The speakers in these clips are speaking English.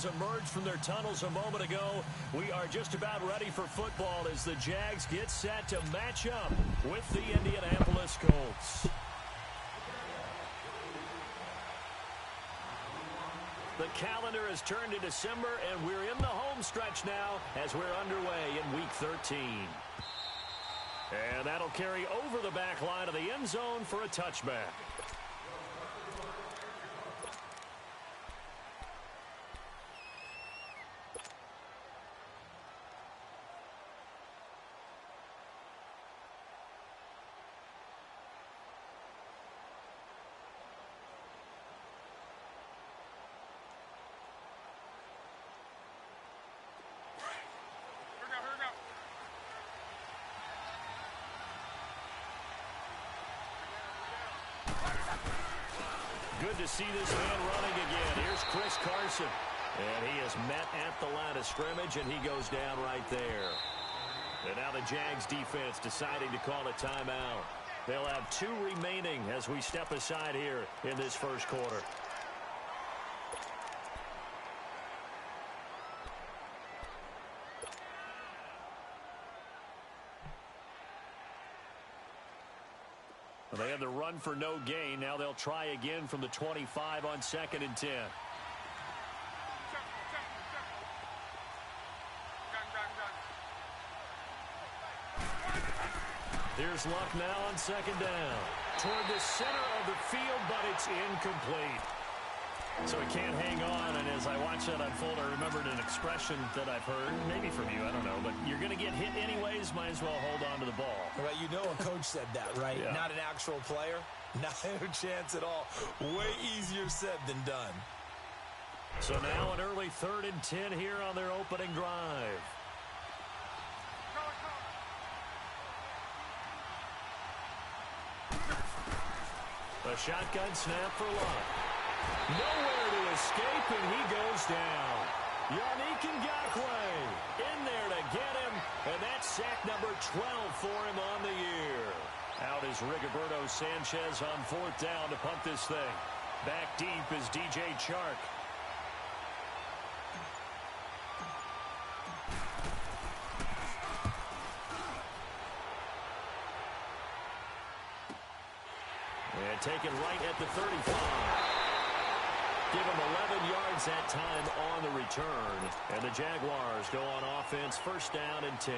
fans emerged from their tunnels a moment ago. We are just about ready for football as the Jags get set to match up with the Indianapolis Colts. The calendar has turned to December, and we're in the home stretch now as we're underway in Week 13. And that'll carry over the back line of the end zone for a touchback. Good to see this man running again. Here's Chris Carson. And he is met at the line of scrimmage, and he goes down right there. And now the Jags defense deciding to call a timeout. They'll have 2 remaining as we step aside here in this first quarter. They had the run for no gain. Now they'll try again from the 25 on 2nd and 10. Here's Luck now on 2nd down. Toward the center of the field, but it's incomplete. So he can't hang on, and as I watch that unfold, I remembered an expression that I've heard, maybe from you, I don't know, but you're going to get hit anyways, might as well hold on to the ball. Well, you know a coach said that, right? Yeah. Not an actual player. Not a chance at all. Way easier said than done. So now an early 3rd and 10 here on their opening drive. A shotgun snap for Luck. Nowhere to escape, and he goes down. Yannick Ngakoue in there to get him, and that's sack number 12 for him on the year. Out is Rigoberto Sanchez on 4th down to punt this thing. Back deep is DJ Chark. And taken right at the 35. Give him 11 yards that time on the return. And the Jaguars go on offense, 1st down and 10.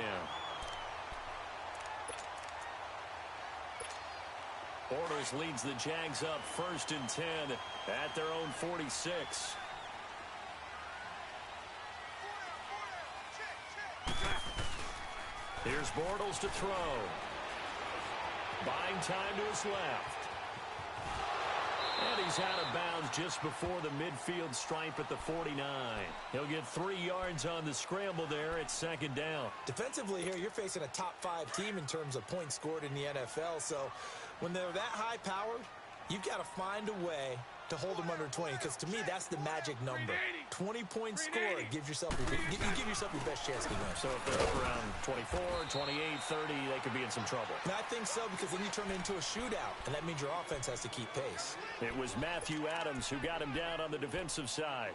Orders leads the Jags up 1st and 10 at their own 46. Here's Bortles to throw. Buying time to his left. And he's out of bounds just before the midfield stripe at the 49. He'll get 3 yards on the scramble there at 2nd down. Defensively here, you're facing a top 5 team in terms of points scored in the NFL. So when they're that high-powered, you've got to find a way to hold them under 20, because to me, that's the magic number. 20-point score gives yourself you give yourself your best chance to win. So if they're up around 24, 28, 30, they could be in some trouble. And I think so, because then you turn it into a shootout, and that means your offense has to keep pace. It was Matthew Adams who got him down on the defensive side.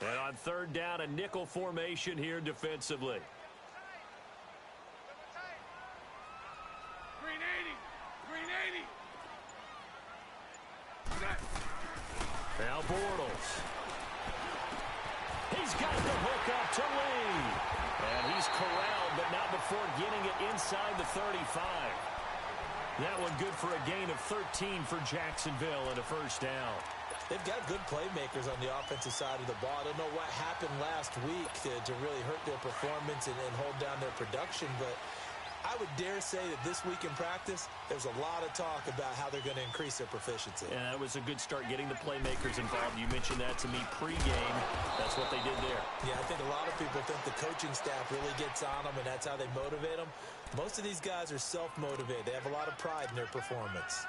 And on 3rd down, a nickel formation here defensively. Green 80. Now Bortles. He's got the hook up to Lee. And he's corralled, but not before getting it inside the 35. That one good for a gain of 13 for Jacksonville and a 1st down. They've got good playmakers on the offensive side of the ball. I don't know what happened last week to really hurt their performance and hold down their production, but I would dare say that this week in practice, there's a lot of talk about how they're going to increase their proficiency. And that was a good start, getting the playmakers involved. You mentioned that to me pregame. That's what they did there. Yeah, I think a lot of people think the coaching staff really gets on them, and that's how they motivate them. Most of these guys are self-motivated. They have a lot of pride in their performance.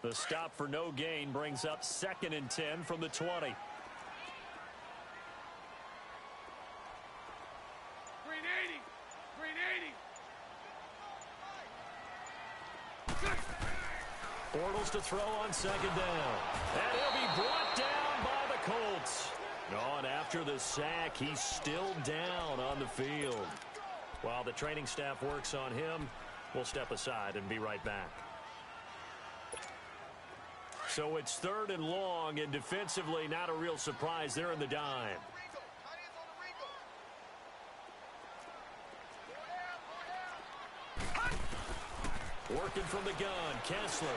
The stop for no gain brings up 2nd and 10 from the 20. Green 80. Green 80. Bortles to throw on 2nd down. And he'll be brought down by the Colts. On after the sack, he's still down on the field. While the training staff works on him, we'll step aside and be right back. So it's 3rd and long, and defensively not a real surprise. They're in the dime. Working from the gun, Kessler.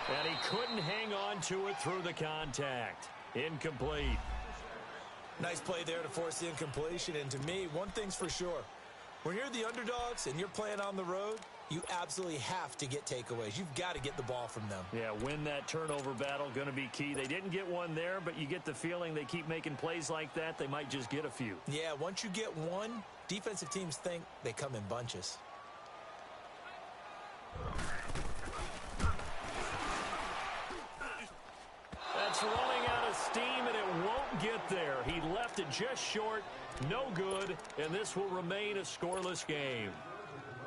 And he couldn't hang on to it through the contact. Incomplete. Nice play there to force the incompletion. And to me, one thing's for sure. When you're the underdogs and you're playing on the road, you absolutely have to get takeaways. You've got to get the ball from them. Yeah, win that turnover battle, going to be key. They didn't get one there, but you get the feeling they keep making plays like that, they might just get a few. Yeah, once you get one, defensive teams think they come in bunches. That's running out of steam, and it won't get there. He left it just short, no good, and this will remain a scoreless game.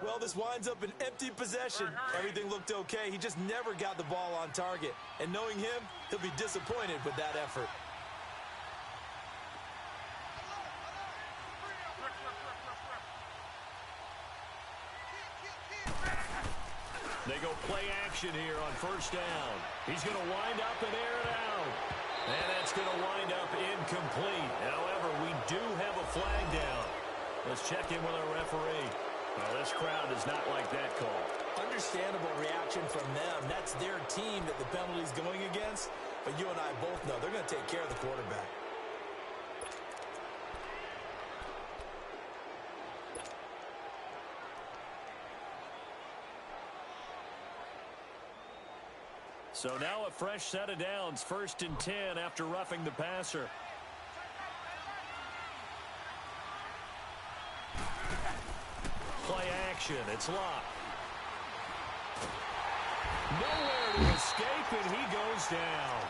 Well, this winds up an empty possession. Everything looked okay. He just never got the ball on target. And knowing him, he'll be disappointed with that effort. They go play action here on 1st down. He's going to wind up and air it out. And that's going to wind up incomplete. However, we do have a flag down. Let's check in with our referee. Well, this crowd does not like that call. Understandable reaction from them. That's their team that the penalty's going against. But you and I both know they're going to take care of the quarterback. So now a fresh set of downs. 1st and 10 after roughing the passer. Play action. It's locked. Nowhere to escape, and he goes down.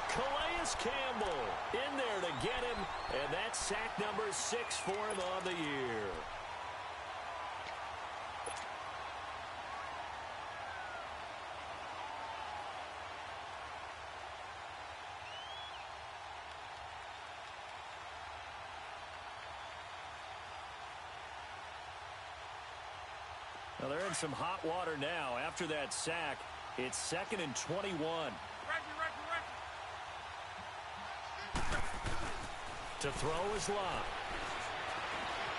Calais Campbell in there to get him, and that's sack number 6 for him on the year. Well, they're in some hot water now. After that sack, it's 2nd and 21. To throw is Locke.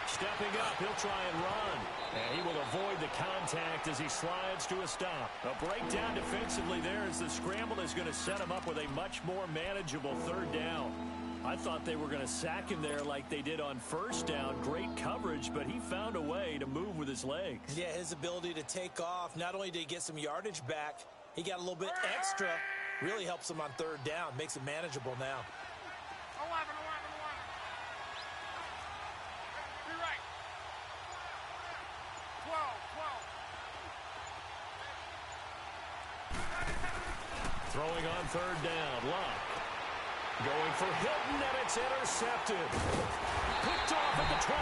Stepping up, he'll try and run. And he will avoid the contact as he slides to a stop. A breakdown defensively there as the scramble is going to set him up with a much more manageable 3rd down. I thought they were going to sack him there like they did on 1st down. Great coverage, but he found a way to move with his legs. Yeah, his ability to take off, not only did he get some yardage back, he got a little bit extra. Really helps him on 3rd down, makes it manageable now. 11. Be right. 12. Throwing on 3rd down, Locke. Going for Hilton, and it's intercepted. Picked off at the 25.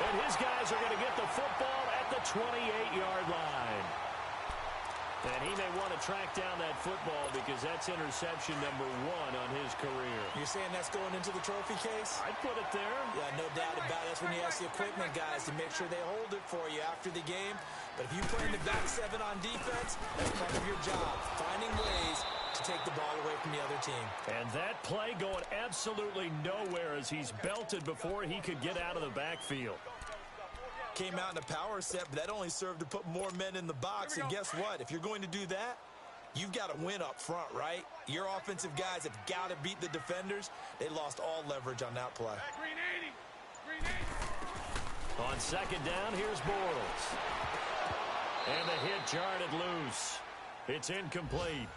And his guys are going to get the football at the 28-yard line. And he may want to track down that football because that's interception number 1 on his career. You're saying that's going into the trophy case? I'd put it there. Yeah, no doubt about it. That's when you ask the equipment guys to make sure they hold it for you after the game. But if you play in the back 7 on defense, that's part of your job, finding ways to take the ball away from the other team. And that play going absolutely nowhere as he's belted before he could get out of the backfield. Came out in a power set, but that only served to put more men in the box. And guess what? If you're going to do that, you've got to win up front, right? Your offensive guys have got to beat the defenders. They lost all leverage on that play. Green 80. Green 80. On 2nd down, here's Bortles. And the hit jarred it loose. It's incomplete.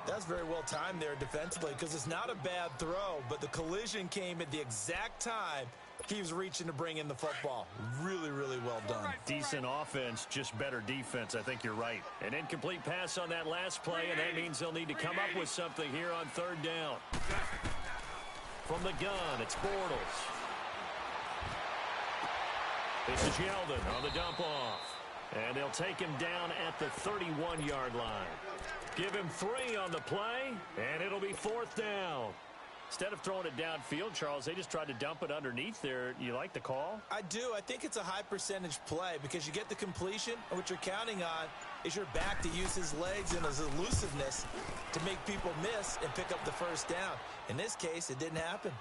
That's very well timed there defensively because it's not a bad throw, but the collision came at the exact time He was reaching to bring in the football. Really, really well done. Decent offense, just better defense. I think you're right. An incomplete pass on that last play, and that means they'll need to come up with something here on third down. From the gun, it's Bortles. This is Yeldon on the dump off. And they'll take him down at the 31-yard line. Give him 3 on the play, and it'll be fourth down. Instead of throwing it downfield, Charles, they just tried to dump it underneath there. You like the call? I do. I think it's a high percentage play because you get the completion, and what you're counting on is your back to use his legs and his elusiveness to make people miss and pick up the first down. In this case, it didn't happen.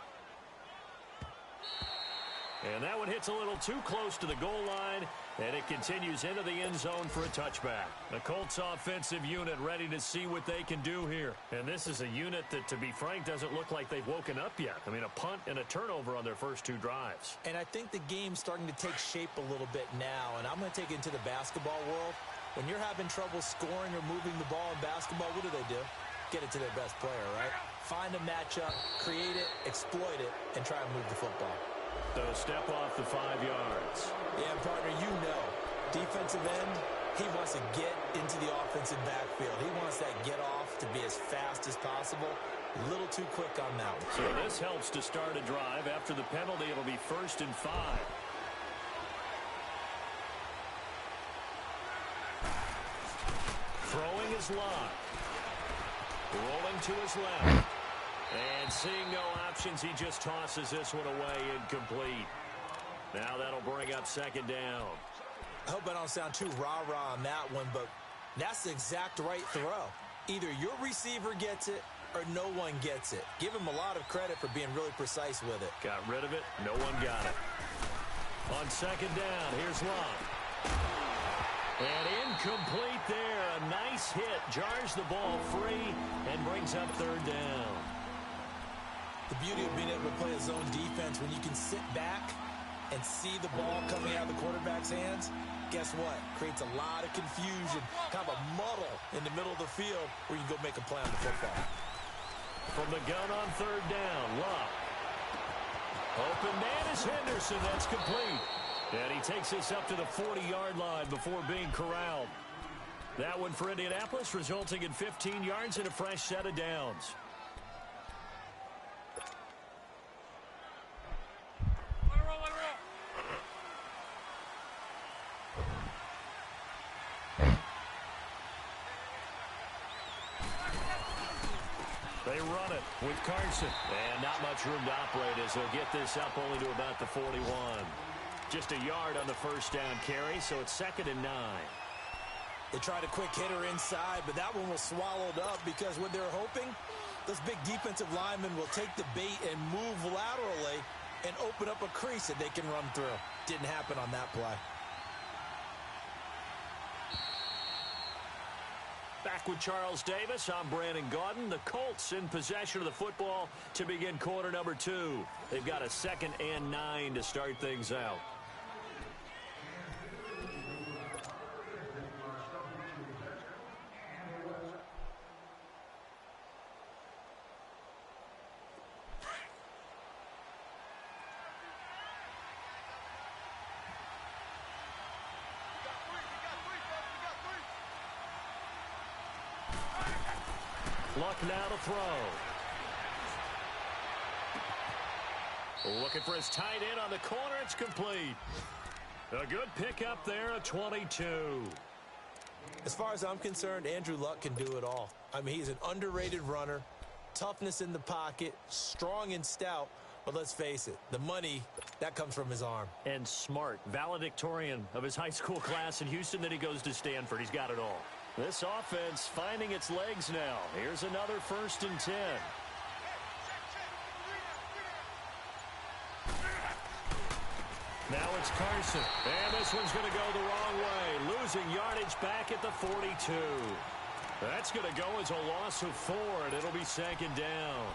And that one hits a little too close to the goal line, and it continues into the end zone for a touchback. The Colts offensive unit ready to see what they can do here. And this is a unit that, to be frank, doesn't look like they've woken up yet. I mean, a punt and a turnover on their first 2 drives. And I think the game's starting to take shape a little bit now, and I'm going to take it into the basketball world. When you're having trouble scoring or moving the ball in basketball, what do? Get it to their best player, right? Find a matchup, create it, exploit it, and try and move the football. So step off the 5 yards. Yeah, partner, you know, defensive end, he wants to get into the offensive backfield. He wants that get off to be as fast as possible. A little too quick on that one. So this helps to start a drive. After the penalty, it'll be 1st and 5. Throwing is Locke. Rolling to his left. And seeing no options, he just tosses this one away, incomplete. Now that'll bring up 2nd down. I hope I don't sound too rah-rah on that one, but that's the exact right throw. Either your receiver gets it or no one gets it. Give him a lot of credit for being really precise with it. Got rid of it. No one got it. On 2nd down, here's Locke. And incomplete there. A nice hit. Jars the ball free and brings up 3rd down. The beauty of being able to play a zone defense when you can sit back and see the ball coming out of the quarterback's hands, guess what? Creates a lot of confusion, kind of a muddle in the middle of the field where you can go make a play on the football. From the gun on 3rd down, Locke. Open man is Henderson. That's complete. And he takes this up to the 40-yard line before being corralled. That one for Indianapolis, resulting in 15 yards and a fresh set of downs. They run it with Carson. And not much room to operate as they'll get this up only to about the 41. Just a yard on the first down carry, so it's 2nd and 9. They tried a quick hitter inside, but that one was swallowed up because what they're hoping, those big defensive linemen will take the bait and move laterally and open up a crease that they can run through. Didn't happen on that play. Back with Charles Davis, I'm Brandon Gaudin. The Colts in possession of the football to begin quarter number 2. They've got a 2nd and 9 to start things out. Luck now to throw. Looking for his tight end on the corner. It's complete. A good pickup there, a 22. As far as I'm concerned, Andrew Luck can do it all. I mean, he's an underrated runner, toughness in the pocket, strong and stout, but let's face it, the money, that comes from his arm. And smart, valedictorian of his high school class in Houston, then he goes to Stanford. He's got it all. This offense finding its legs now. Here's another 1st and 10. Now it's Carson. And this one's going to go the wrong way. Losing yardage back at the 42. That's going to go as a loss of 4, and it'll be 2nd down.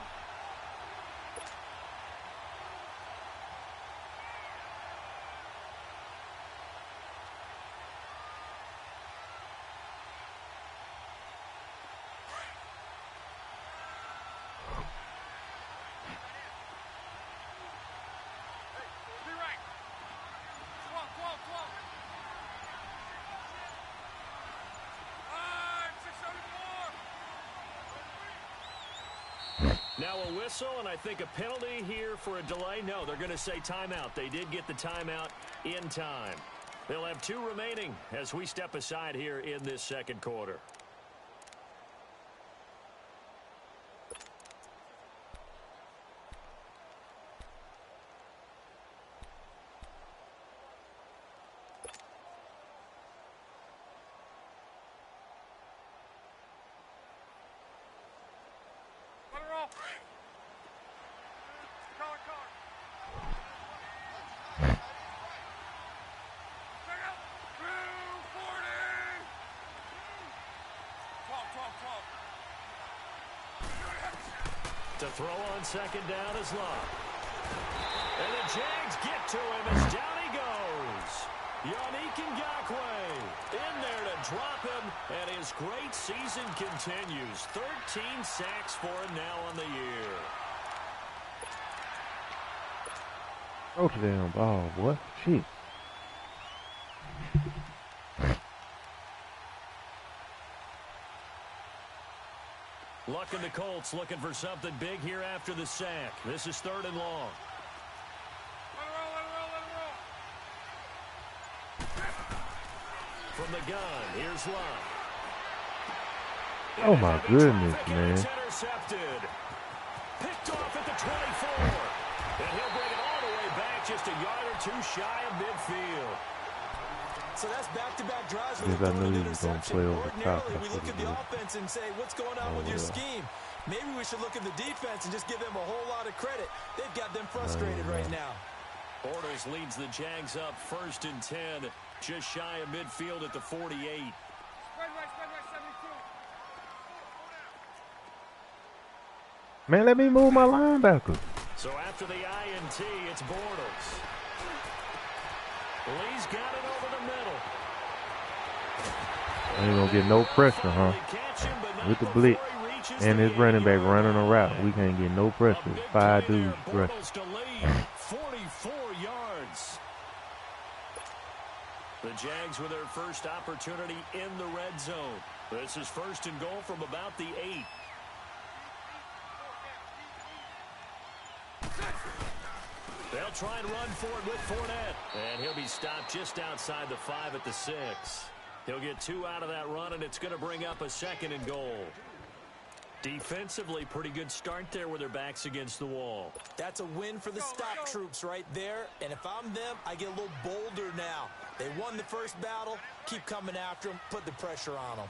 Now a whistle, and I think a penalty here for a delay. No, they're going to say timeout. They did get the timeout in time. They'll have 2 remaining as we step aside here in this second quarter. To throw on second down is Love. And the Jags get to him as down he goes. Ngakoue in there to drop him, and his great season continues. 13 sacks for him now on the year. Throw to damn ball, boy. Shit. Luck and the Colts looking for something big here after the sack. This is 3rd and long. From the gun, here's Love. Oh my goodness, man. Intercepted. Picked off at the 24. And he'll bring it all the way back just a yard or 2 shy of midfield. So that's back-to-back drives with an I knew he was interception. gonna play over top. Ordinarily, we look at the offense and say, what's going on with your scheme? Maybe we should look at the defense and just give them a whole lot of credit. They've got them frustrated right now. Bortles leads the Jags up 1st and 10, just shy of midfield at the 48. Spread right, 72. Man, let me move my linebacker. So after the INT, it's Bortles. Lee's got it over the middle. Ain't gonna get no pressure, huh? With the blitz and his running back running a route, we can't get no pressure. 5 dudes rushing. 44 yards. The Jags with their first opportunity in the red zone. This is 1st and goal from about the 8. They'll try and run for it with Fournette. And he'll be stopped just outside the 5 at the 6. He'll get 2 out of that run, and it's going to bring up a 2nd and goal. Defensively, pretty good start there with their backs against the wall. That's a win for the stock troops right there. And if I'm them, I get a little bolder now. They won the first battle. Keep coming after them. Put the pressure on them.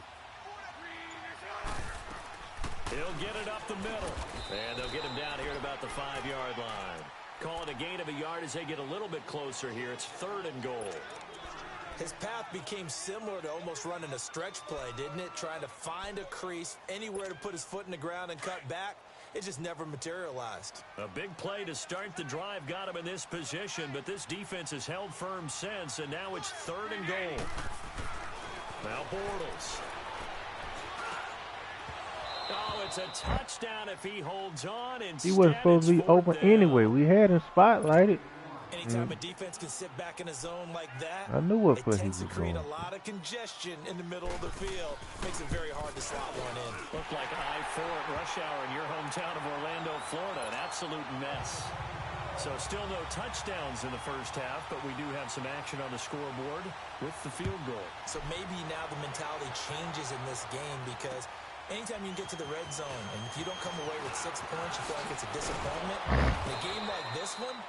He'll get it up the middle. And they'll get him down here at about the 5-yard line. Call it a gain of a yard as they get a little bit closer here. It's 3rd and goal. His path became similar to almost running a stretch play, didn't it? Trying to find a crease, anywhere to put his foot in the ground and cut back. It just never materialized. A big play to start the drive got him in this position, but this defense has held firm since, and now it's 3rd and goal. Now Bortles. Oh, it's a touchdown if he holds on. He wasn't supposed to be open anyway. We had him spotlighted. Anytime a defense can sit back in a zone like that, I knew what foot he tends was to create going. a lot of congestion in the middle of the field. Makes it very hard to slot one in. Looked like I-4 at rush hour in your hometown of Orlando, Florida. An absolute mess. So still no touchdowns in the first half, but we do have some action on the scoreboard with the field goal. So maybe now the mentality changes in this game because anytime you can get to the red zone, and if you don't come away with 6 points, you feel like it's a disappointment. In a game like this one,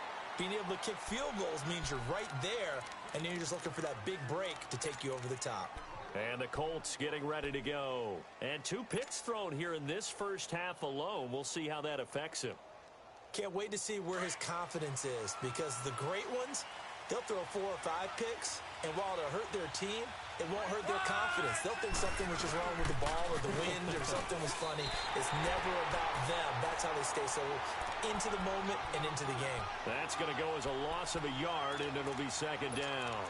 being able to kick field goals means you're right there, and then you're just looking for that big break to take you over the top. And the Colts getting ready to go. And 2 picks thrown here in this first half alone. We'll see how that affects him. Can't wait to see where his confidence is, because the great ones, they'll throw 4 or 5 picks, and while it'll hurt their team, it won't hurt their confidence. They'll think something was just wrong with the ball or the wind or something was funny. It's never about them. That's how they stay so into the moment and into the game. That's going to go as a loss of a yard, and it'll be 2nd down.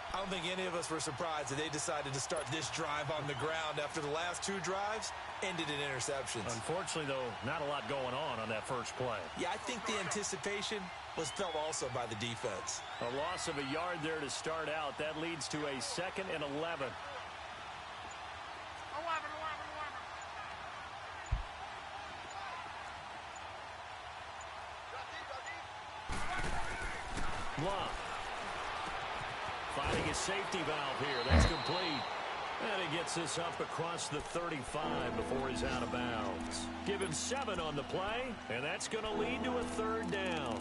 I don't think any of us were surprised that they decided to start this drive on the ground after the last 2 drives ended in interceptions. Unfortunately, though, not a lot going on that first play. Yeah, I think the anticipation was felt also by the defense. A loss of a yard there to start out. That leads to a 2nd and 11. Love. Finding his safety valve here. That's complete. And he gets this up across the 35 before he's out of bounds. Give him 7 on the play, and that's going to lead to a 3rd down.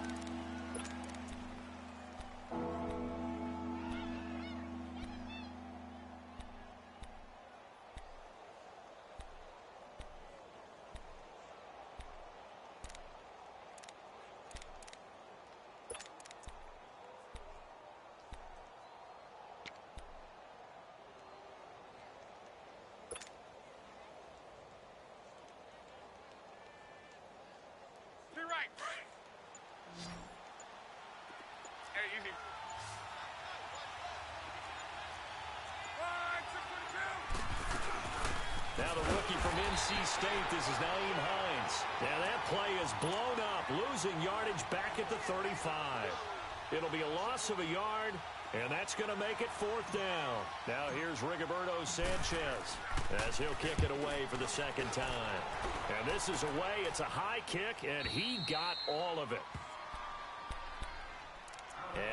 Now the rookie from NC State, this is Naeem Hines. Now that play is blown up, losing yardage back at the 35. It'll be a loss of a yard, and that's going to make it 4th down. Now here's Rigoberto Sanchez as he'll kick it away for the 2nd time. And this is away. It's a high kick, and he got all of it.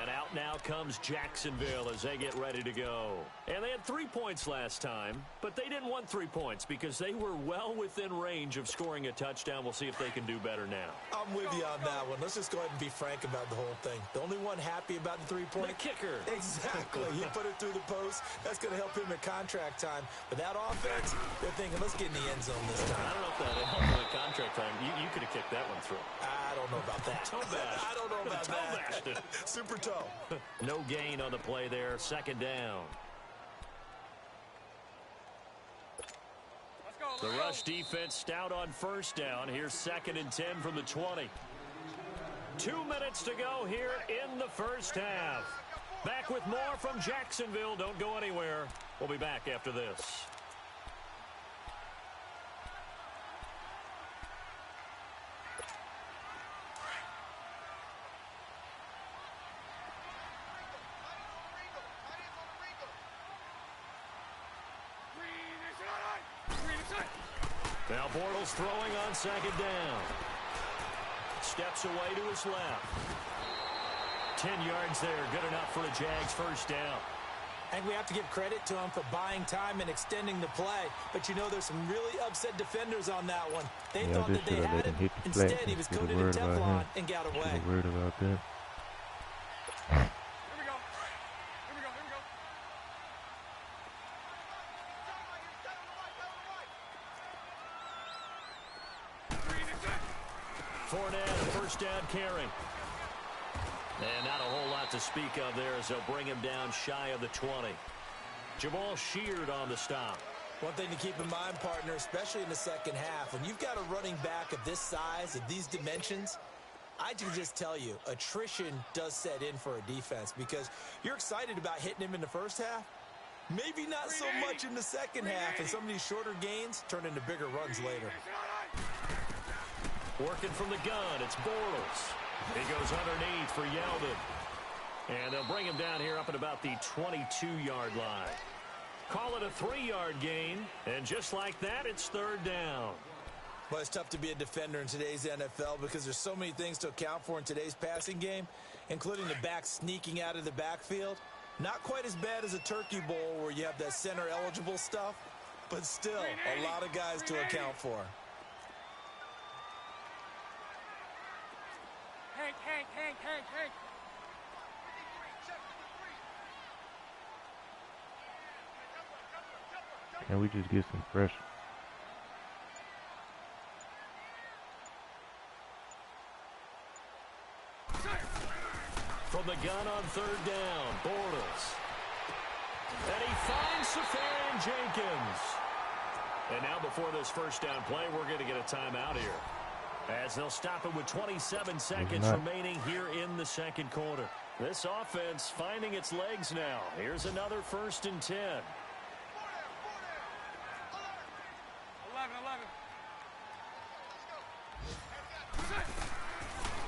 And out now comes Jacksonville as they get ready to go. And they had 3 points last time, but they didn't want 3 points because they were well within range of scoring a touchdown. We'll see if they can do better now. I'm with you on that one. Let's just go ahead and be frank about the whole thing. The only one happy about the 3-point. The kicker. Exactly. He put it through the post. That's going to help him at contract time. But that offense, they're thinking, let's get in the end zone this time. I don't know if that helped him at contract time. You could have kicked that one through. I don't know about that. I don't know about that. Super toe. No gain on the play there. 2nd down. The rush defense stout on 1st down. Here's 2nd and 10 from the 20. 2 minutes to go here in the 1st half. Back with more from Jacksonville. Don't go anywhere. We'll be back after this. Now Bortles throwing on 2nd down. Steps away to his left. 10 yards there. Good enough for a Jags 1st down. And we have to give credit to him for buying time and extending the play. But you know, there's some really upset defenders on that one. They thought that they had him. Instead, he was coated in Teflon and got away. Worried about that. Fournette, 1st down carry. And not a whole lot to speak of there as they'll bring him down shy of the 20. Jamal Sheard on the stop. One thing to keep in mind, partner, especially in the 2nd half, when you've got a running back of this size, of these dimensions, I can just tell you, attrition does set in for a defense because you're excited about hitting him in the 1st half. Maybe not so much in the 2nd half, and some of these shorter gains turn into bigger runs later. Working from the gun, it's Bortles. He goes underneath for Yeldon. And they'll bring him down here up at about the 22-yard line. Call it a 3-yard gain, and just like that, it's 3rd down. Well, it's tough to be a defender in today's NFL because there's so many things to account for in today's passing game, including the back sneaking out of the backfield. Not quite as bad as a Turkey Bowl where you have that center-eligible stuff, but still a lot of guys to account for. Hank. Can we just get some pressure? From the gun on 3rd down, Bortles. And he finds Safarian Jenkins. And now before this 1st down play, we're going to get a timeout here, as they'll stop it with 27 seconds remaining here in the 2nd quarter. This offense finding its legs now. Here's another 1st and 10. 11.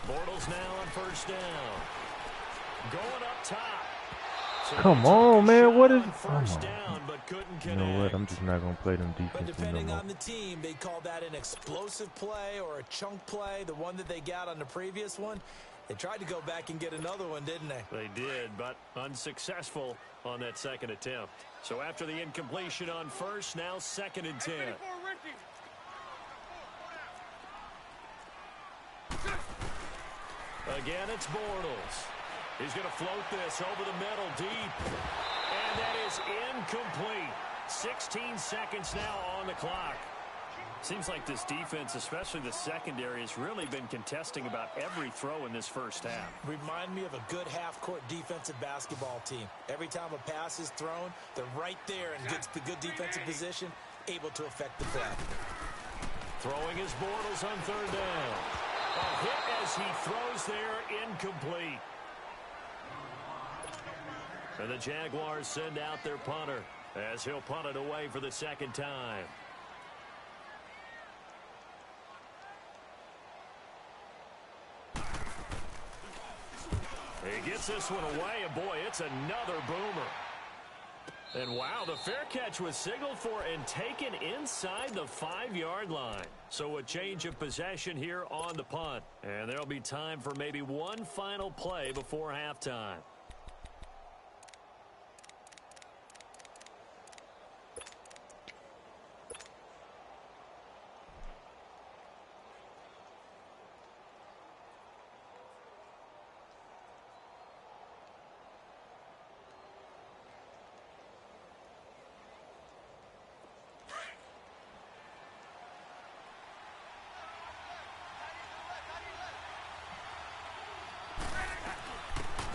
Bortles now on 1st down. Going up top. So Come on, man. What is... First down, but couldn't connect. You know what? I'm just not going to play them defense. But depending no more. on the team, they call that an explosive play or a chunk play, the one that they got on the previous one. They tried to go back and get another one, didn't they? They did, but unsuccessful on that second attempt. So after the incompletion on first, now 2nd and 10. Again, it's Bortles. He's going to float this over the middle deep. And that is incomplete. 16 seconds now on the clock. Seems like this defense, especially the secondary, has really been contesting about every throw in this first half. Remind me of a good half-court defensive basketball team. Every time a pass is thrown, they're right there in good defensive position, able to affect the play. Throwing his Bortles on 3rd down. A hit as he throws there, incomplete. And the Jaguars send out their punter as he'll punt it away for the 2nd time. He gets this one away, and boy, it's another boomer. And wow, the fair catch was signaled for and taken inside the 5-yard line. So a change of possession here on the punt. And there'll be time for maybe one final play before halftime.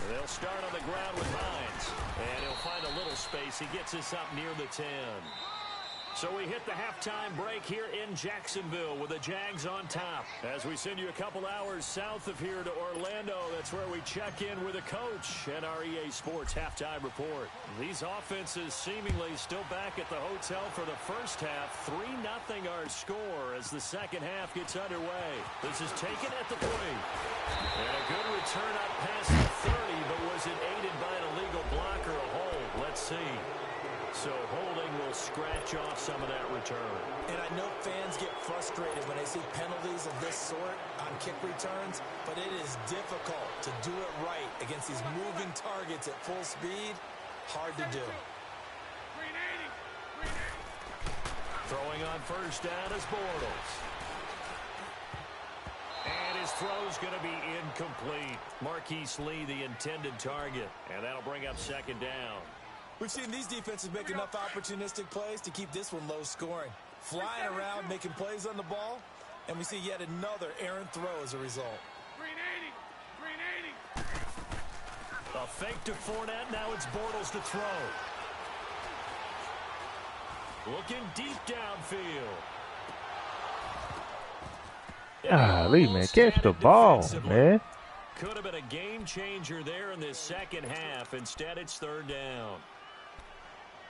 They'll start on the ground with Hines. And he'll find a little space. He gets us up near the 10. So we hit the halftime break here in Jacksonville with the Jags on top. As we send you a couple hours south of here to Orlando, that's where we check in with the coach and our EA Sports halftime report. These offenses seemingly still back at the hotel for the first half. 3-0 our score as the second half gets underway. This is taken at the 3. And a good return up past the 30, but was it aided by an illegal block or a hold? Let's see. So holding will scratch off some of that return. And I know fans get frustrated when they see penalties of this sort on kick returns, but it is difficult to do it right against these moving targets at full speed. Hard to do. Throwing on first down is Bortles. And his throw's going to be incomplete. Marquise Lee, the intended target. And that'll bring up 2nd down. We've seen these defenses make enough opportunistic plays to keep this one low scoring. Flying around, making plays on the ball, and we see yet another errant throw as a result. A fake to Fournette, now it's Bortles to throw. Looking deep downfield. Golly, man, catch the ball, man. Could have been a game changer there in this second half. Instead, it's 3rd down.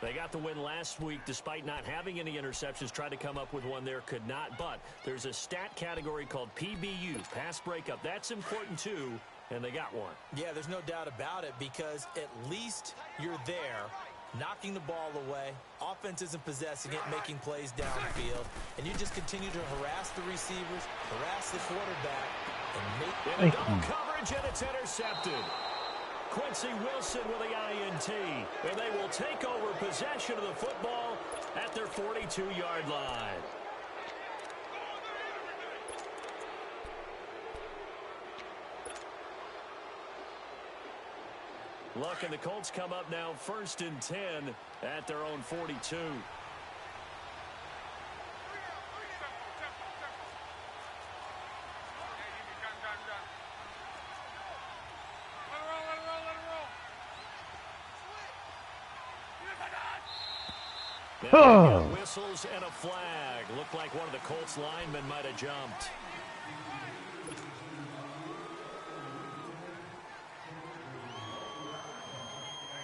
They got the win last week despite not having any interceptions. Tried to come up with one there, could not. But there's a stat category called PBU, pass breakup. That's important too, and they got one. Yeah, there's no doubt about it because at least you're there, knocking the ball away. Offense isn't possessing it, making plays downfield. And you just continue to harass the receivers, harass the quarterback, and make double coverage, and it's intercepted. Quincy Wilson with the INT, and they will take over possession of the football at their 42-yard line. Luck and the Colts come up now 1st and 10 at their own 42. Whistles and a flag. Looked like one of the Colts linemen might have jumped.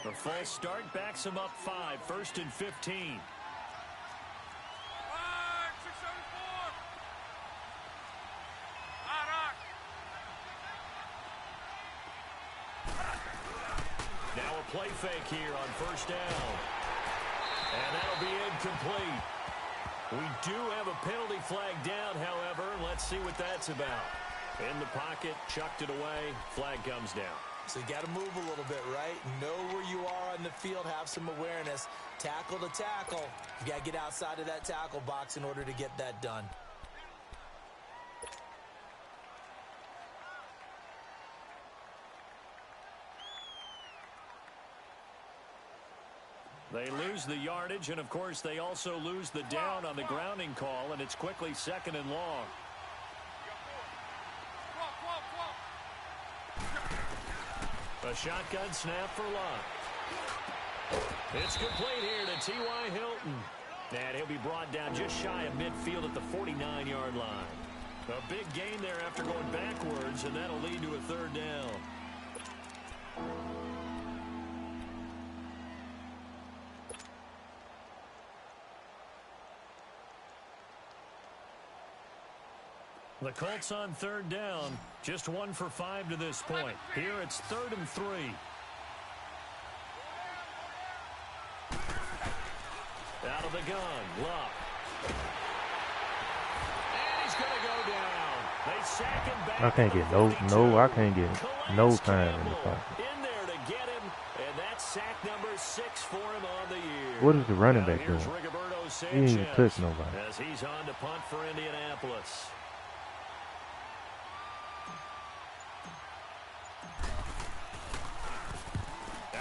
The false start backs him up 5, 1st and 15. Now a play fake here on 1st down. And that'll be incomplete. We do have a penalty flag down, however. Let's see what that's about. In the pocket, chucked it away, flag comes down. So you got to move a little bit, right? Know where you are on the field, have some awareness. Tackle to tackle. You got to get outside of that tackle box in order to get that done. They lose the yardage, and of course they also lose the down on the grounding call, and it's quickly 2nd and long. A shotgun snap for Lott. It's complete here to T.Y. Hilton. And he'll be brought down just shy of midfield at the 49-yard line. A big gain there after going backwards, and that'll lead to a 3rd down. The Colts on 3rd down, just 1 for 5 to this point. Here it's 3rd and 3. Out of the gun, Lott. And he's going to go down. They sack him back. I can't get I can't get no time in the pocket. In there to get him, and that's sack number 6 for him on the year. What is the running back doing? He ain't even touch nobody. As he's on to punt for Indianapolis.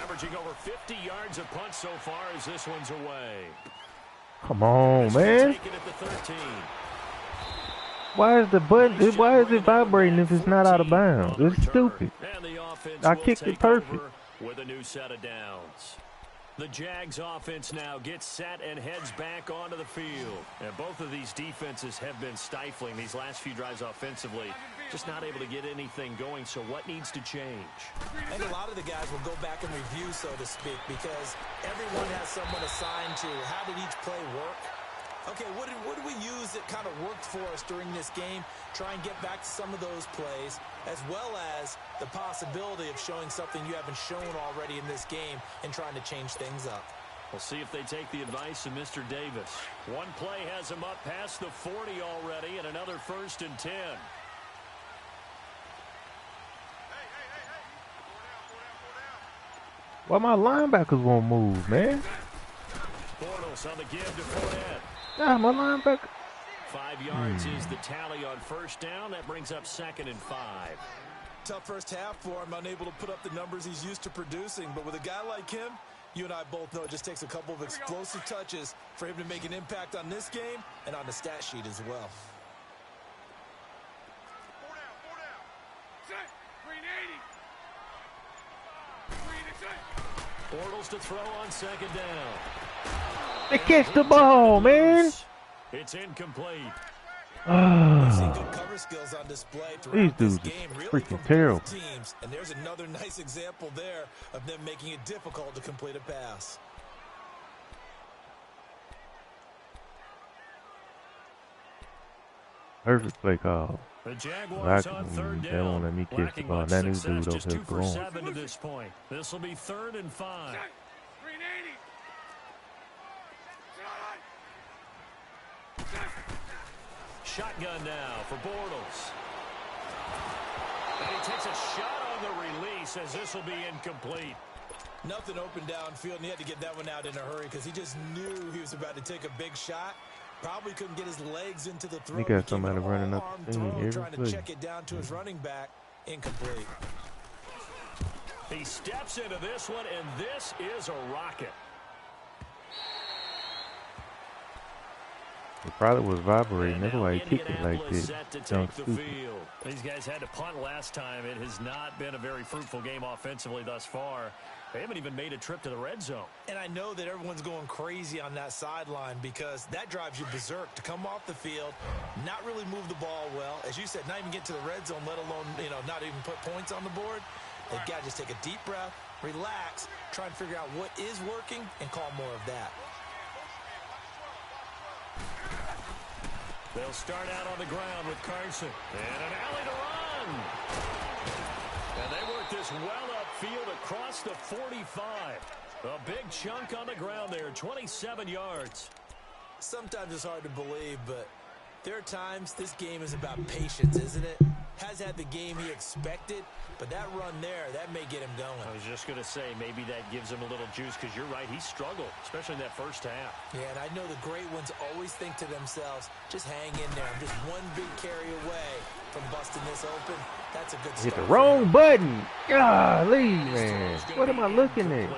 Averaging over 50 yards a punt so far as this one's away. Come on, man. Why is the button? Why is it vibrating if it's not out of bounds? It's stupid. I kicked it perfect. With a new set of downs. The Jags offense now gets set and heads back onto the field. And both of these defenses have been stifling these last few drives offensively. Just not able to get anything going, so what needs to change? I think a lot of the guys will go back and review, so to speak, because everyone has someone assigned to how did each play work. Okay, what did we use that kind of worked for us during this game? Try and get back to some of those plays, as well as the possibility of showing something you haven't shown already in this game and trying to change things up. We'll see if they take the advice of Mr. Davis. One play has him up past the 40 already, and another 1st and 10. Why my linebackers won't move, man? Bortles on the give to Fournette. Yeah, my linebacker. 5 yards is the tally on 1st down. That brings up 2nd and 5. Tough first half for him, unable to put up the numbers he's used to producing. But with a guy like him, you and I both know it just takes a couple of explosive touches for him to make an impact on this game and on the stat sheet as well. Bortles to throw on 2nd down. They catch the ball, man. It's incomplete. We've seen good cover skills on display These throughout dudes this game, are really freaking from terrible. both teams. And there's another nice example there of them making it difficult to complete a pass. Perfect play call. The Jaguars on 3rd They won't down. let me catch the ball. That new dude Just over 2 here for going. 7 to this point. This will be 3rd and 5. Shotgun now for Bortles. And he takes a shot on the release as this will be incomplete. Nothing open downfield, and he had to get that one out in a hurry because he just knew he was about to take a big shot. Probably couldn't get his legs into the throw. He got somebody running up the thing every trying to play. check it down to his running back. Incomplete. He steps into this one, and this is a rocket. It probably was vibrating. That's why he kicked it like Indianapolis this. set to Sounds take the stupid. field. These guys had to punt last time. It has not been a very fruitful game offensively thus far. They haven't even made a trip to the red zone. And I know that everyone's going crazy on that sideline because that drives you berserk to come off the field, not really move the ball well. As you said, not even get to the red zone, let alone, not even put points on the board. They've got to just take a deep breath, relax, try and figure out what is working, and call more of that. They'll start out on the ground with Carson. And an alley to run. And they work this well upfield across the 45. A big chunk on the ground there, 27 yards. Sometimes it's hard to believe, but there are times this game is about patience, isn't it? has had the game he expected, but that run there, that may get him going. I was just going to say, maybe that gives him a little juice, because you're right, he struggled, especially in that first half. Yeah, and I know the great ones always think to themselves, just hang in there. I'm just one big carry away from busting this open. That's a good start. Hit the wrong button. Golly, man. What am I looking at?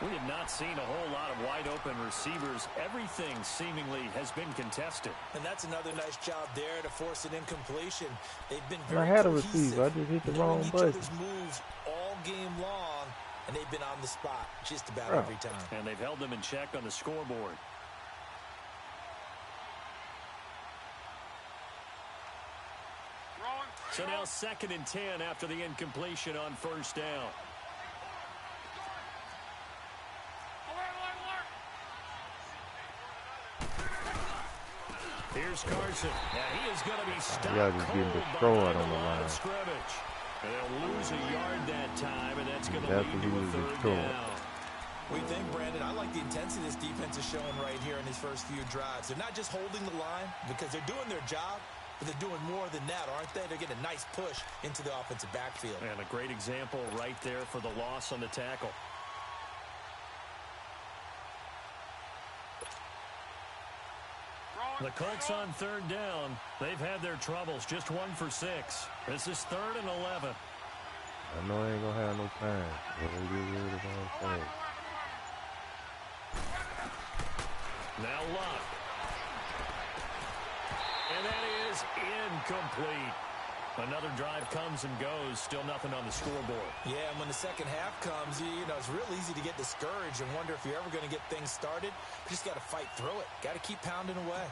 We have not seen a whole lot of wide-open receivers. Everything seemingly has been contested. And that's another nice job there to force an incompletion. They've been I very had a cohesive, receiver. I just hit the wrong each button. other's moves all game long, and they've been on the spot just about every time. And they've held them in check on the scoreboard. So now 2nd and 10 after the incompletion on first down. Here's Carson. Now he is going to be stopped. Y'all just getting destroyed on the line. Scrimmage. And they'll lose a yard that time, and that's going to lead to a 3rd down. What do you think, Brandon? I like the intensity this defense is showing right here in these first few drives. They're not just holding the line because they're doing their job, but they're doing more than that, aren't they? They're getting a nice push into the offensive backfield. And a great example right there for the loss on the tackle. The Colts on 3rd down. They've had their troubles. Just 1 for 6. This is 3rd and 11. I know I ain't going to have no time. Now Luck. And that is incomplete. Another drive comes and goes. Still nothing on the scoreboard. Yeah, and when the second half comes, you know, it's real easy to get discouraged and wonder if you're ever going to get things started. You just got to fight through it. Got to keep pounding away.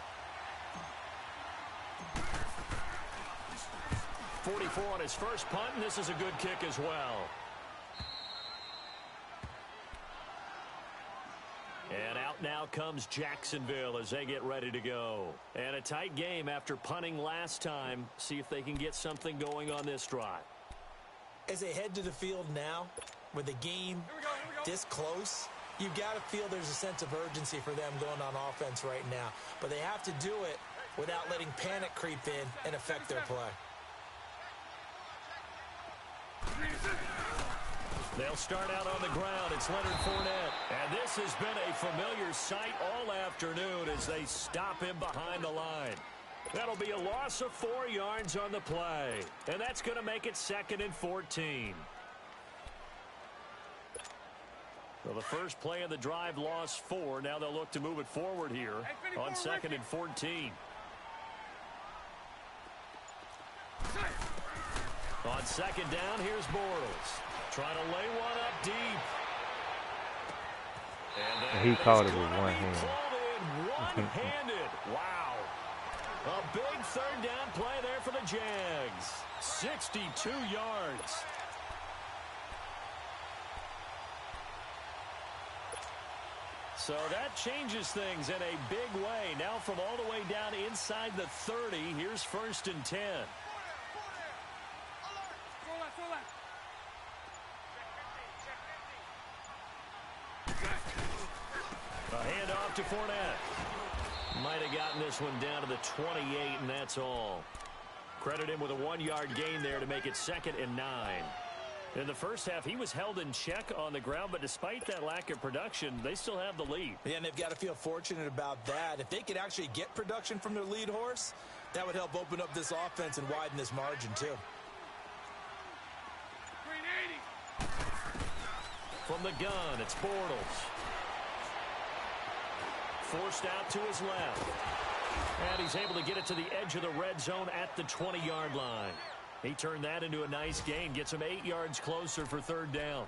44 on his first punt, and this is a good kick as well. And out now comes Jacksonville as they get ready to go. And a tight game after punting last time. See if they can get something going on this drive. As they head to the field now, with the game this close, you've got to feel there's a sense of urgency for them going on offense right now. But they have to do it without letting panic creep in and affect their play. They'll start out on the ground. It's Leonard Fournette. And this has been a familiar sight all afternoon as they stop him behind the line. That'll be a loss of 4 yards on the play. And that's going to make it 2nd and 14. Well, the first play of the drive lost 4. Now they'll look to move it forward here on 2nd and 14. On 2nd down, here's Bortles. Trying to lay one up deep. And he caught it with one hand. One-handed. Wow. A big 3rd down play there for the Jags. 62 yards. So that changes things in a big way. Now from all the way down inside the 30, here's 1st and 10. A handoff to Fournette. Might have gotten this one down to the 28, and that's all. Credit him with a 1-yard gain there to make it 2nd and 9. In the first half, he was held in check on the ground, but despite that lack of production, they still have the lead. Yeah, and they've got to feel fortunate about that. If they could actually get production from their lead horse, that would help open up this offense and widen this margin, too. From the gun, it's Bortles. Forced out to his left. And he's able to get it to the edge of the red zone at the 20-yard line. He turned that into a nice gain. Gets him 8 yards closer for 3rd down.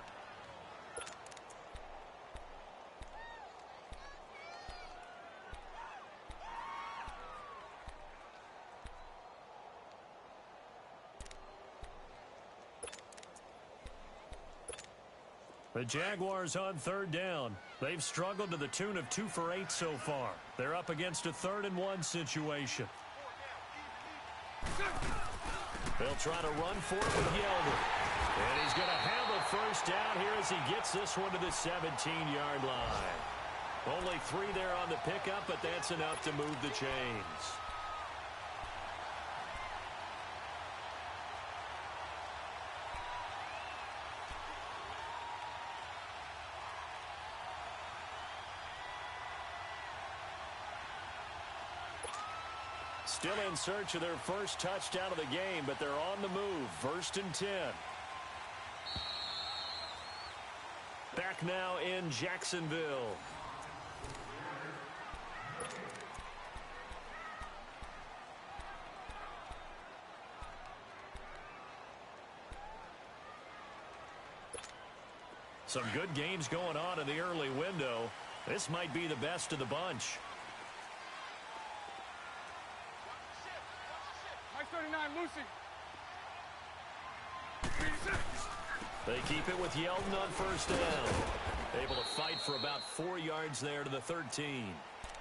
The Jaguars on 3rd down. They've struggled to the tune of 2 for 8 so far. They're up against a 3rd and 1 situation. They'll try to run for it with Yeldon. And he's going to have a 1st down here as he gets this one to the 17-yard line. Only 3 there on the pickup, but that's enough to move the chains. Still in search of their first touchdown of the game, but they're on the move. 1st and 10. Back now in Jacksonville. Some good games going on in the early window. This might be the best of the bunch. 39, Lucy. They keep it with Yeldon on 1st down. Able to fight for about 4 yards there to the 13.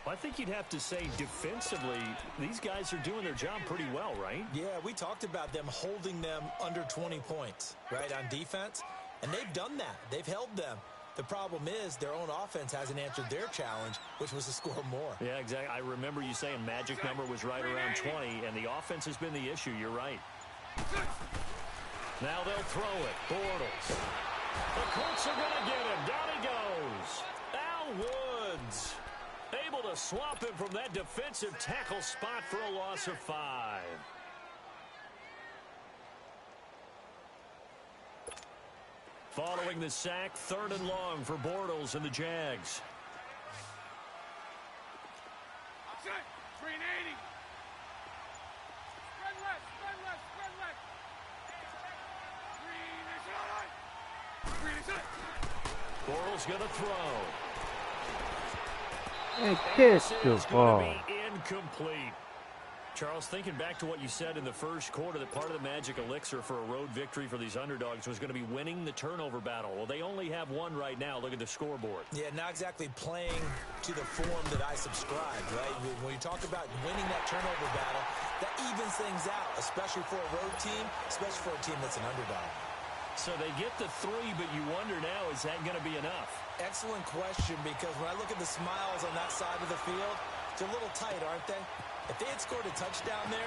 I think you'd have to say defensively, these guys are doing their job pretty well, right? Yeah, we talked about them holding them under 20 points, right, on defense. And they've done that. They've held them. The problem is their own offense hasn't answered their challenge, which was to score more. Yeah, exactly. I remember you saying magic number was right around 20, and the offense has been the issue. You're right. Now they'll throw it. Bortles. The Colts are going to get him. Down he goes. Al Woods able to swap him from that defensive tackle spot for a loss of 5. Following the sack, 3rd and long for Bortles and the Jags. Green 80. Spread left, spread left, spread left. Green is it. Bortles going to throw. And catch the This is ball. going to be incomplete. Charles, thinking back to what you said in the first quarter, that part of the magic elixir for a road victory for these underdogs was going to be winning the turnover battle. Well, they only have one right now. Look at the scoreboard. Yeah, not exactly playing to the form that I subscribe, right? When you talk about winning that turnover battle, that evens things out, especially for a road team, especially for a team that's an underdog. So they get the 3, but you wonder now, is that going to be enough? Excellent question, because when I look at the smiles on that side of the field, they're a little tight, aren't they? If they had scored a touchdown there,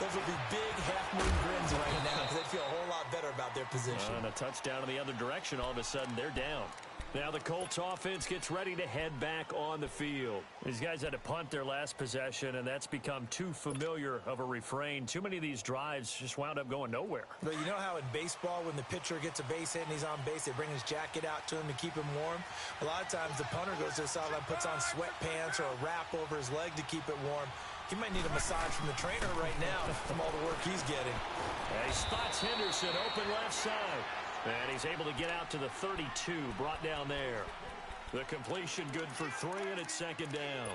those would be big half-moon grins right now because they'd feel a whole lot better about their position. And a touchdown in the other direction, all of a sudden, they're down. Now the Colts offense gets ready to head back on the field. These guys had to punt their last possession, and that's become too familiar of a refrain. Too many of these drives just wound up going nowhere. But you know how in baseball, when the pitcher gets a base hit and he's on base, they bring his jacket out to him to keep him warm? A lot of times the punter goes to the sideline, puts on sweatpants or a wrap over his leg to keep it warm. He might need a massage from the trainer right now from all the work he's getting. And he spots Henderson open left side. And he's able to get out to the 32, brought down there. The completion good for 3, and it's 2nd down.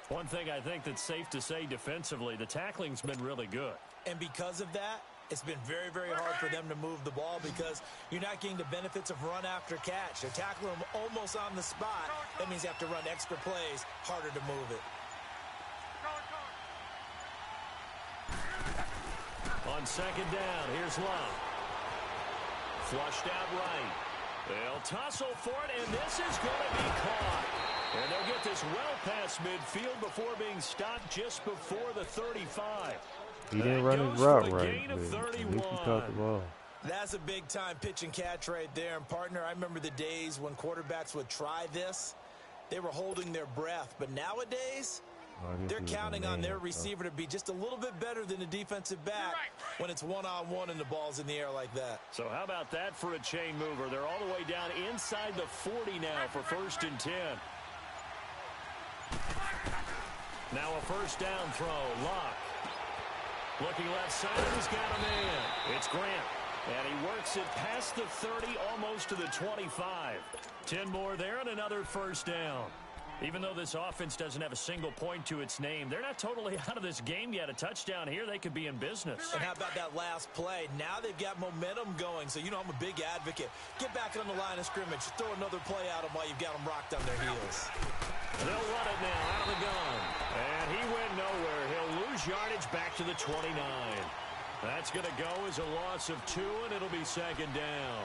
One thing I think that's safe to say defensively, the tackling's been really good. And because of that, it's been very, very hard for them to move the ball because you're not getting the benefits of run after catch. They're tackling them almost on the spot. That means you have to run extra plays, harder to move it. On 2nd down, here's Love. Flushed out right. They'll tussle for it, and this is going to be caught. And they'll get this well past midfield before being stopped just before the 35. He didn't run his route right. At least he caught the ball. That's a big-time pitch and catch right there. And, partner, I remember the days when quarterbacks would try this. They were holding their breath. But nowadays, they're counting on their receiver to be just a little bit better than the defensive back when it's one-on-one and the ball's in the air like that. So how about that for a chain mover? They're all the way down inside the 40 now for 1st and 10. Now a 1st down throw. Locke. Looking left side, he's got a man. It's Grant. And he works it past the 30, almost to the 25. 10 more there and another 1st down. Even though this offense doesn't have a single point to its name, they're not totally out of this game yet. A touchdown here, they could be in business. And how about that last play? Now they've got momentum going, so you know I'm a big advocate. Get back on the line of scrimmage. Throw another play at them while you've got them rocked on their heels. They'll run it now out of the gun. And he went nowhere. He'll lose yardage back to the 29. That's going to go as a loss of 2, and it'll be 2nd down.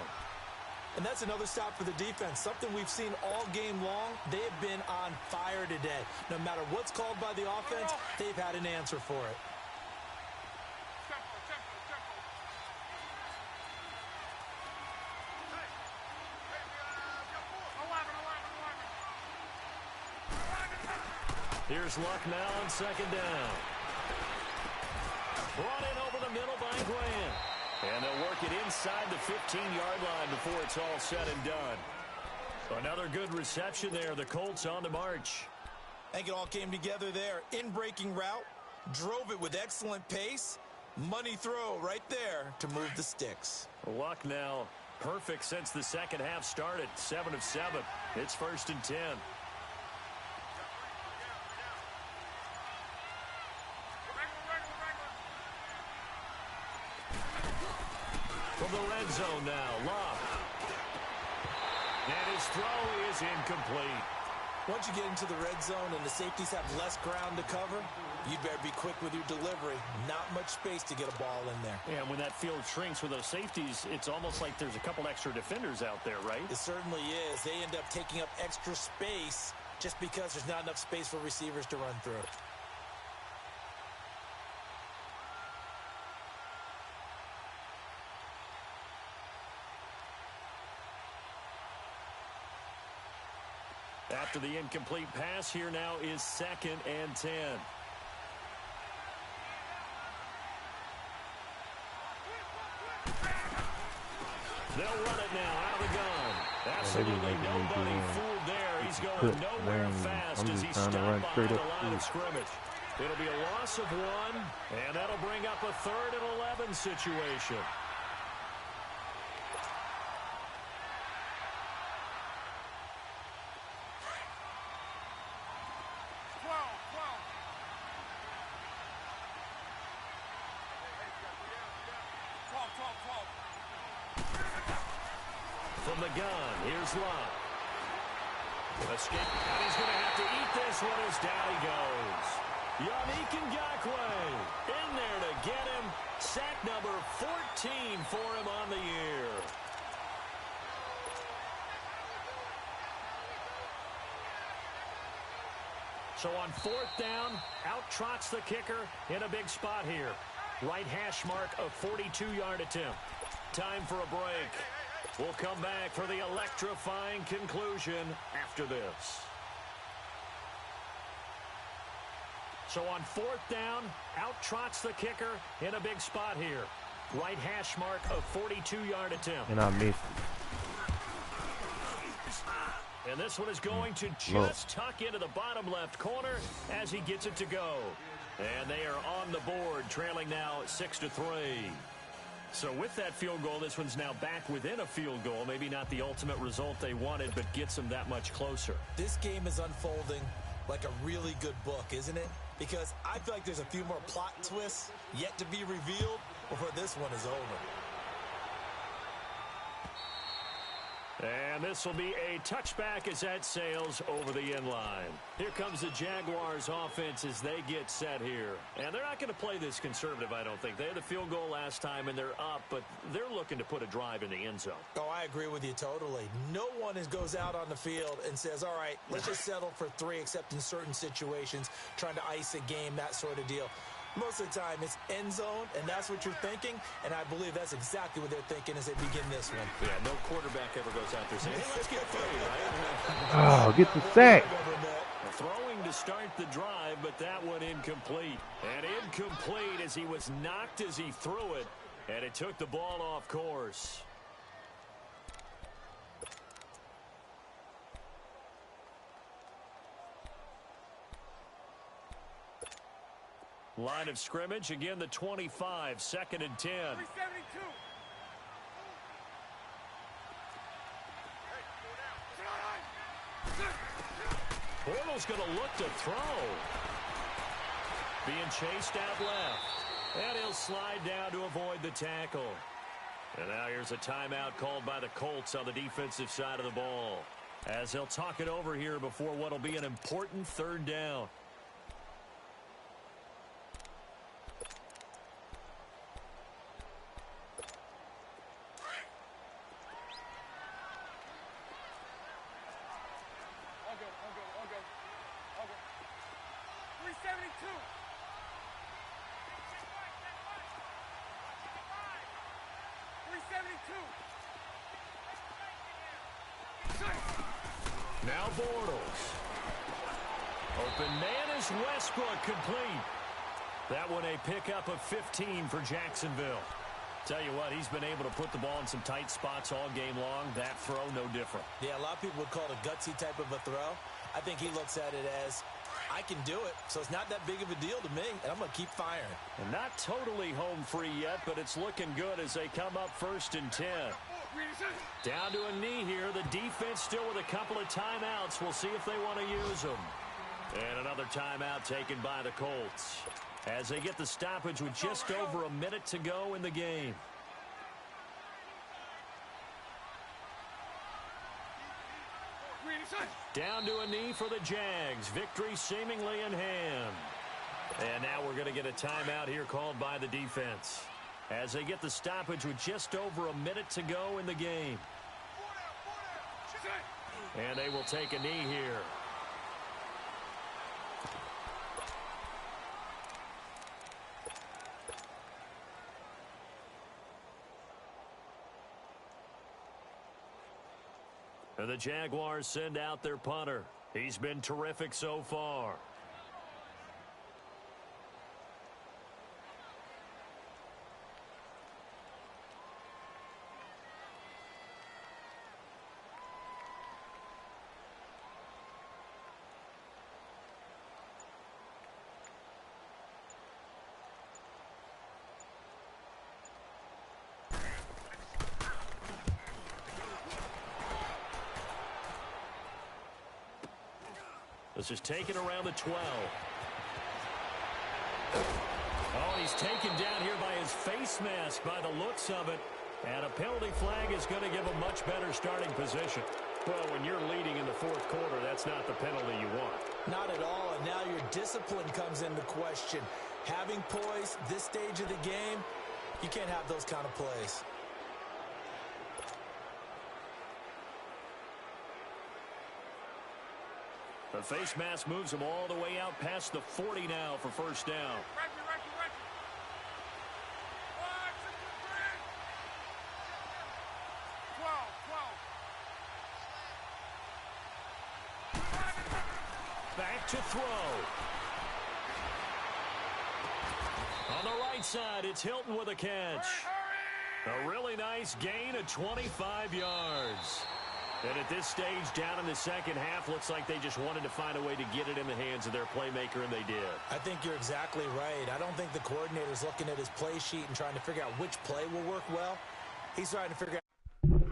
And that's another stop for the defense, something we've seen all game long. They have been on fire today. No matter what's called by the offense, they've had an answer for it. Here's Luck now on 2nd down. Brought in over the middle by Grant. And they'll work it inside the 15-yard line before it's all said and done. Another good reception there. The Colts on the march. I think it all came together there. In-breaking route, drove it with excellent pace. Money throw right there to move the sticks. Luck now perfect since the second half started. 7 of 7. It's 1st and 10. From the red zone now, Love. And his throw is incomplete. Once you get into the red zone and the safeties have less ground to cover, you'd better be quick with your delivery. Not much space to get a ball in there. Yeah, when that field shrinks with those safeties, it's almost like there's a couple extra defenders out there, right? It certainly is. They end up taking up extra space just because there's not enough space for receivers to run through. After the incomplete pass, here now is 2nd and 10. They'll run it now out of the gun. Absolutely nobody fooled there. He's going nowhere fast as he stopped behind the line of scrimmage. It'll be a loss of 1, and that'll bring up a 3rd and 11 situation. From the gun, here's Love. Escape, and he's going to have to eat this one as down he goes. Yannick Ngakoue in there to get him. Sack number 14 for him on the year. So on 4th down, out trots the kicker in a big spot here. Right hash mark, a 42-yard attempt. Time for a break. We'll come back for the electrifying conclusion after this. So on 4th down, out trots the kicker in a big spot here. Right hash mark, a 42-yard attempt. And I missed it. And this one is going to just tuck into the bottom left corner as he gets it to go. And they are on the board, trailing now 6-3. So with that field goal, this one's now back within a field goal. Maybe not the ultimate result they wanted, but gets them that much closer. This game is unfolding like a really good book, isn't it? Because I feel like there's a few more plot twists yet to be revealed before this one is over. And this will be a touchback as that sails over the end line. Here comes the Jaguars offense as they get set here. And they're not going to play this conservative, I don't think. They had the field goal last time, and they're up, but they're looking to put a drive in the end zone. Oh, I agree with you totally. No one goes out on the field and says, all right, let's just settle for 3, except in certain situations, trying to ice a game, that sort of deal. Most of the time, it's end zone, and that's what you're thinking, and I believe that's exactly what they're thinking as they begin this one. Yeah, no quarterback ever goes out there saying, hey, let's get 3, right? Oh, get the sack. Throwing to start the drive, but that one incomplete. And incomplete as he was knocked as he threw it, and it took the ball off course. Line of scrimmage, again the 25, 2nd and 10. 372. Bortles going to look to throw. Being chased out left. And he'll slide down to avoid the tackle. And now here's a timeout called by the Colts on the defensive side of the ball, as they'll talk it over here before what will be an important 3rd down. Now Bortles. Open man is Westbrook, complete. That one a pickup of 15 for Jacksonville. Tell you what, he's been able to put the ball in some tight spots all game long. That throw, no different. Yeah, a lot of people would call it a gutsy type of a throw. I think he looks at it as, I can do it, so it's not that big of a deal to me, and I'm going to keep firing. And not totally home free yet, but it's looking good as they come up 1st and 10. Down to a knee here. The defense still with a couple of timeouts. We'll see if they want to use them. And another timeout taken by the Colts as they get the stoppage with just over a minute to go in the game. Down to a knee for the Jags. Victory seemingly in hand. And now we're going to get a timeout here called by the defense as they get the stoppage with just over a minute to go in the game. And they will take a knee here. And the Jaguars send out their punter. He's been terrific so far. This is taken around the 12. Oh, he's taken down here by his face mask by the looks of it. And a penalty flag is going to give a much better starting position. Well, when you're leading in the 4th quarter, that's not the penalty you want. Not at all, and now your discipline comes into question. Having poise this stage of the game, you can't have those kind of plays. The face mask moves him all the way out past the 40 now for 1st down. Back to throw. On the right side, it's Hilton with a catch. A really nice gain of 25 yards. And at this stage, down in the 2nd half, looks like they just wanted to find a way to get it in the hands of their playmaker, and they did. I think you're exactly right. I don't think the coordinator's looking at his play sheet and trying to figure out which play will work well. He's trying to figure out